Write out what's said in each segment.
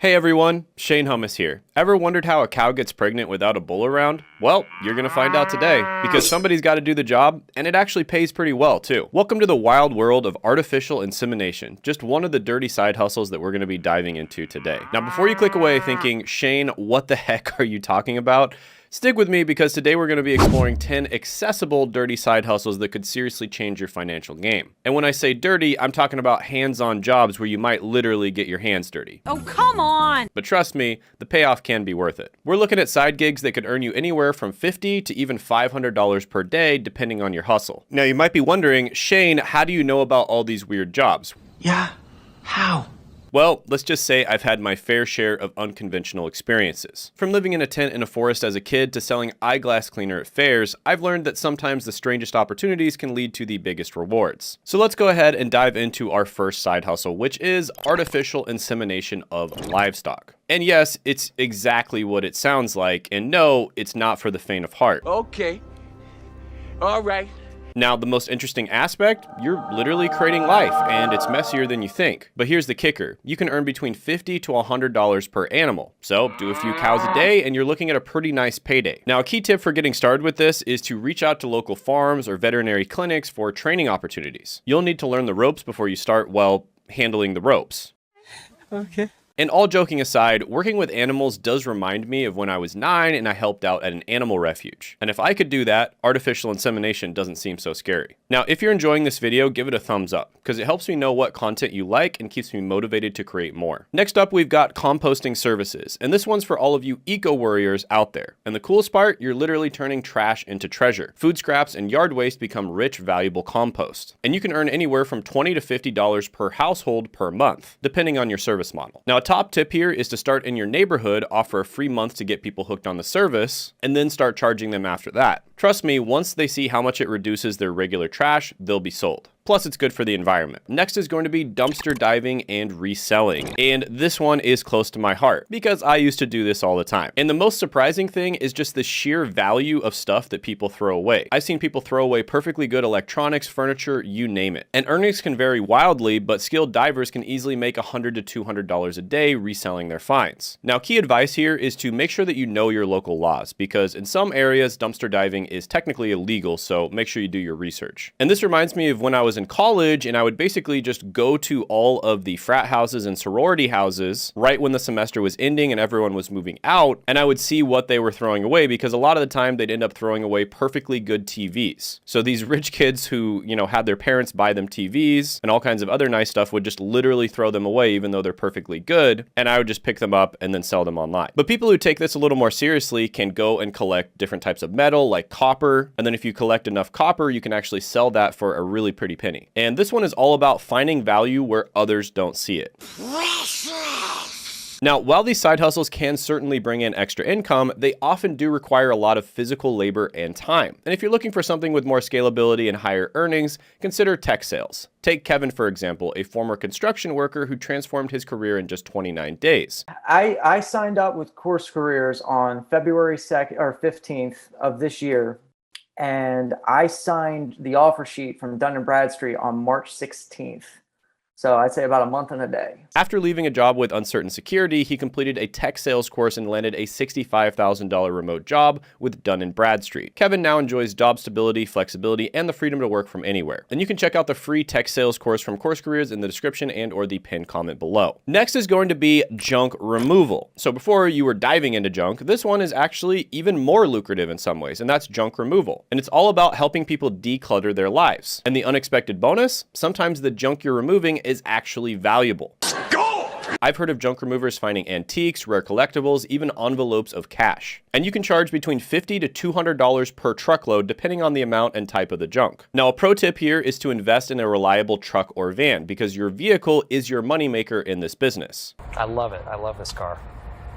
Hey everyone, Shane Hummus here. Ever wondered how a cow gets pregnant without a bull around? Well, you're gonna find out today, because somebody's gotta do the job, and it actually pays pretty well too. Welcome to the wild world of artificial insemination, just one of the dirty side hustles that we're gonna be diving into today. Now before you click away thinking, Shane, what the heck are you talking about? Stick with me because today we're going to be exploring 10 accessible dirty side hustles that could seriously change your financial game. And when I say dirty, I'm talking about hands-on jobs where you might literally get your hands dirty. Oh, come on! But trust me, the payoff can be worth it. We're looking at side gigs that could earn you anywhere from $50 to even $500 per day, depending on your hustle. Now you might be wondering, Shane, how do you know about all these weird jobs? Yeah, how? Well, let's just say I've had my fair share of unconventional experiences. From living in a tent in a forest as a kid to selling eyeglass cleaner at fairs, I've learned that sometimes the strangest opportunities can lead to the biggest rewards. So let's go ahead and dive into our first side hustle, which is artificial insemination of livestock. And yes, it's exactly what it sounds like, and no, it's not for the faint of heart. Okay. All right. Now, the most interesting aspect, you're literally creating life, and it's messier than you think. But here's the kicker. You can earn between $50 to $100 per animal. So do a few cows a day, and you're looking at a pretty nice payday. Now, a key tip for getting started with this is to reach out to local farms or veterinary clinics for training opportunities. You'll need to learn the ropes before you start, well, handling the ropes. Okay. And all joking aside, working with animals does remind me of when I was 9 and I helped out at an animal refuge. And if I could do that, artificial insemination doesn't seem so scary. Now, if you're enjoying this video, give it a thumbs up, because it helps me know what content you like and keeps me motivated to create more. Next up, we've got composting services. And this one's for all of you eco-warriors out there. And the coolest part, you're literally turning trash into treasure. Food scraps and yard waste become rich, valuable compost. And you can earn anywhere from $20 to $50 per household per month, depending on your service model. Now, a top tip here is to start in your neighborhood, offer a free month to get people hooked on the service, and then start charging them after that. Trust me, once they see how much it reduces their regular trash, they'll be sold. Plus, it's good for the environment. Next is going to be dumpster diving and reselling. And this one is close to my heart because I used to do this all the time. And the most surprising thing is just the sheer value of stuff that people throw away. I've seen people throw away perfectly good electronics, furniture, you name it. And earnings can vary wildly, but skilled divers can easily make $100 to $200 a day reselling their finds. Now, key advice here is to make sure that you know your local laws, because in some areas, dumpster diving is technically illegal, so make sure you do your research. And this reminds me of when I was in college and I would basically just go to all of the frat houses and sorority houses right when the semester was ending and everyone was moving out, and I would see what they were throwing away, because a lot of the time they'd end up throwing away perfectly good TVs. So these rich kids who, had their parents buy them TVs and all kinds of other nice stuff would just literally throw them away even though they're perfectly good, and I would just pick them up and then sell them online. But people who take this a little more seriously can go and collect different types of metal like copper, and then if you collect enough copper, you can actually sell that for a really pretty penny. And this one is all about finding value where others don't see it. Now, while these side hustles can certainly bring in extra income, they often do require a lot of physical labor and time. And if you're looking for something with more scalability and higher earnings, consider tech sales. Take Kevin, for example, a former construction worker who transformed his career in just 29 days. I signed up with Course Careers on February 2nd or 15th of this year. And I signed the offer sheet from Dun & Bradstreet on March 16th. So I'd say about a month and a day. After leaving a job with uncertain security, he completed a tech sales course and landed a $65,000 remote job with Dun & Bradstreet. Kevin now enjoys job stability, flexibility, and the freedom to work from anywhere. And you can check out the free tech sales course from Course Careers in the description and or the pinned comment below. Next is going to be junk removal. So before you were diving into junk, this one is actually even more lucrative in some ways, and that's junk removal. And it's all about helping people declutter their lives. And the unexpected bonus, sometimes the junk you're removing is actually valuable. I've heard of junk removers finding antiques, rare collectibles, even envelopes of cash. And you can charge between $50 to $200 per truckload depending on the amount and type of the junk. Now, a pro tip here is to invest in a reliable truck or van, because your vehicle is your moneymaker in this business. I love it. I love this car.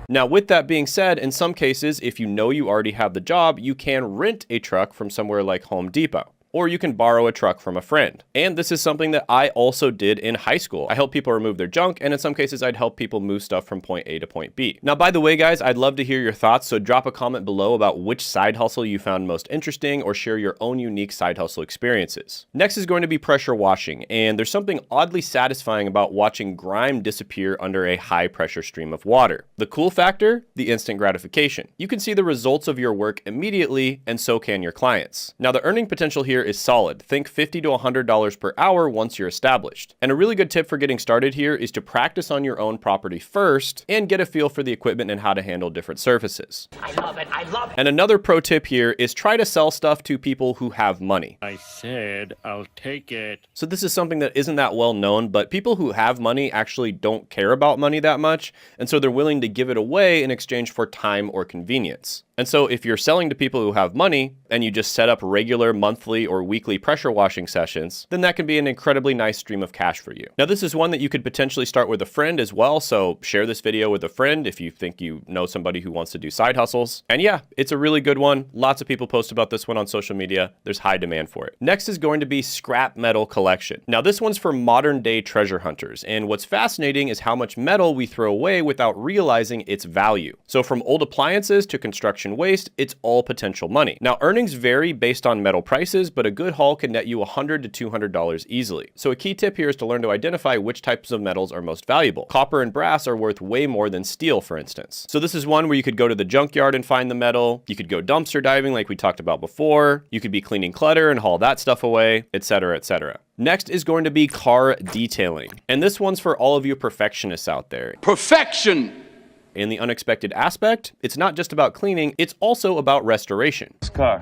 Now, with that being said, in some cases, if you know you already have the job, you can rent a truck from somewhere like Home Depot. or you can borrow a truck from a friend. And this is something that I also did in high school. I helped people remove their junk, and in some cases I'd help people move stuff from point A to point B. Now, by the way, guys, I'd love to hear your thoughts, so drop a comment below about which side hustle you found most interesting, or share your own unique side hustle experiences. Next is going to be pressure washing, and there's something oddly satisfying about watching grime disappear under a high pressure stream of water. The cool factor? The instant gratification. You can see the results of your work immediately, and so can your clients. Now, the earning potential here is solid. Think $50 to $100 per hour once you're established. And a really good tip for getting started here is to practice on your own property first and get a feel for the equipment and how to handle different surfaces. I love it. I love it. And another pro tip here is try to sell stuff to people who have money. I said I'll take it. So this is something that isn't that well known, but people who have money actually don't care about money that much, and so they're willing to give it away in exchange for time or convenience. And so if you're selling to people who have money and you just set up regular monthly or weekly pressure washing sessions, then that can be an incredibly nice stream of cash for you. Now, this is one that you could potentially start with a friend as well. So share this video with a friend if you think you know somebody who wants to do side hustles. And yeah, it's a really good one. Lots of people post about this one on social media. There's high demand for it. Next is going to be scrap metal collection. Now, this one's for modern day treasure hunters. And what's fascinating is how much metal we throw away without realizing its value. So from old appliances to construction waste, it's all potential money. Now, earnings vary based on metal prices, but a good haul can net you $100 to $200 easily. So a key tip here is to learn to identify which types of metals are most valuable. Copper and brass are worth way more than steel, for instance. So this is one where you could go to the junkyard and find the metal. You could go dumpster diving like we talked about before. You could be cleaning clutter and haul that stuff away, etc., etc. Next is going to be car detailing. And this one's for all of you perfectionists out there. Perfection. In the unexpected aspect, it's not just about cleaning, it's also about restoration. This car.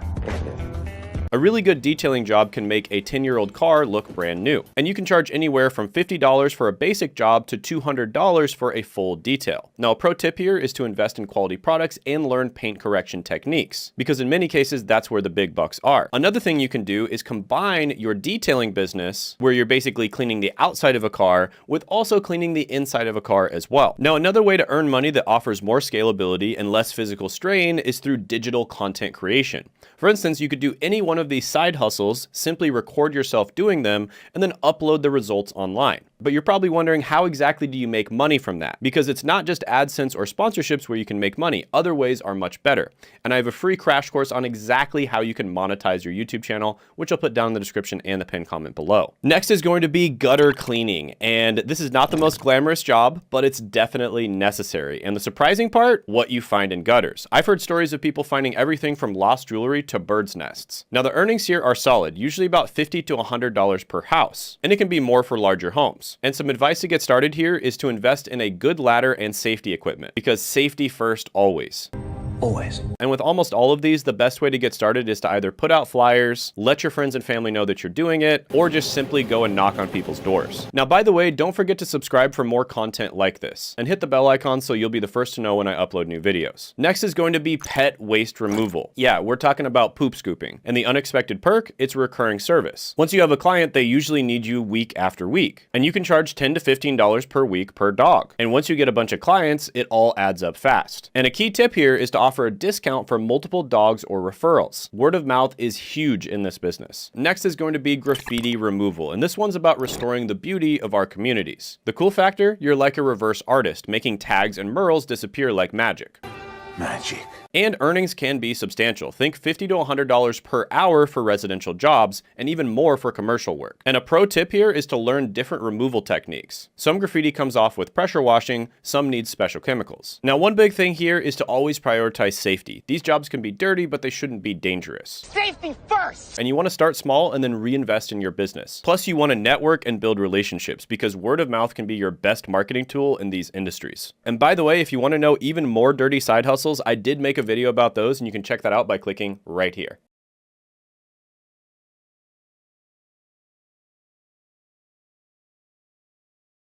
A really good detailing job can make a 10-year-old car look brand new. And you can charge anywhere from $50 for a basic job to $200 for a full detail. Now, a pro tip here is to invest in quality products and learn paint correction techniques, because in many cases, that's where the big bucks are. Another thing you can do is combine your detailing business, where you're basically cleaning the outside of a car, with also cleaning the inside of a car as well. Now, another way to earn money that offers more scalability and less physical strain is through digital content creation. For instance, you could do any one of these side hustles, simply record yourself doing them, and then upload the results online. But you're probably wondering, how exactly do you make money from that? Because it's not just AdSense or sponsorships where you can make money. Other ways are much better. And I have a free crash course on exactly how you can monetize your YouTube channel, which I'll put down in the description and the pinned comment below. Next is going to be gutter cleaning. And this is not the most glamorous job, but it's definitely necessary. And the surprising part, what you find in gutters. I've heard stories of people finding everything from lost jewelry to birds' nests. Now, the earnings here are solid, usually about $50 to $100 per house, and it can be more for larger homes. And some advice to get started here is to invest in a good ladder and safety equipment, because safety first always. Always. And with almost all of these, the best way to get started is to either put out flyers, let your friends and family know that you're doing it, or just simply go and knock on people's doors. Now, by the way, don't forget to subscribe for more content like this, and hit the bell icon so you'll be the first to know when I upload new videos. Next is going to be pet waste removal. Yeah, we're talking about poop scooping. And the unexpected perk, it's a recurring service. Once you have a client, they usually need you week after week, and you can charge $10 to $15 per week per dog. And once you get a bunch of clients, it all adds up fast. And a key tip here is to offer a discount for multiple dogs or referrals. Word of mouth is huge in this business. Next is going to be graffiti removal, and this one's about restoring the beauty of our communities. The cool factor, you're like a reverse artist, making tags and murals disappear like magic. Magic. And earnings can be substantial. Think $50 to $100 per hour for residential jobs, and even more for commercial work. And a pro tip here is to learn different removal techniques. Some graffiti comes off with pressure washing, some need special chemicals. Now, one big thing here is to always prioritize safety. These jobs can be dirty, but they shouldn't be dangerous. Safety first. And you want to start small and then reinvest in your business. Plus, you want to network and build relationships, because word of mouth can be your best marketing tool in these industries. And by the way, if you want to know even more dirty side hustles, I did make a video about those, and you can check that out by clicking right here.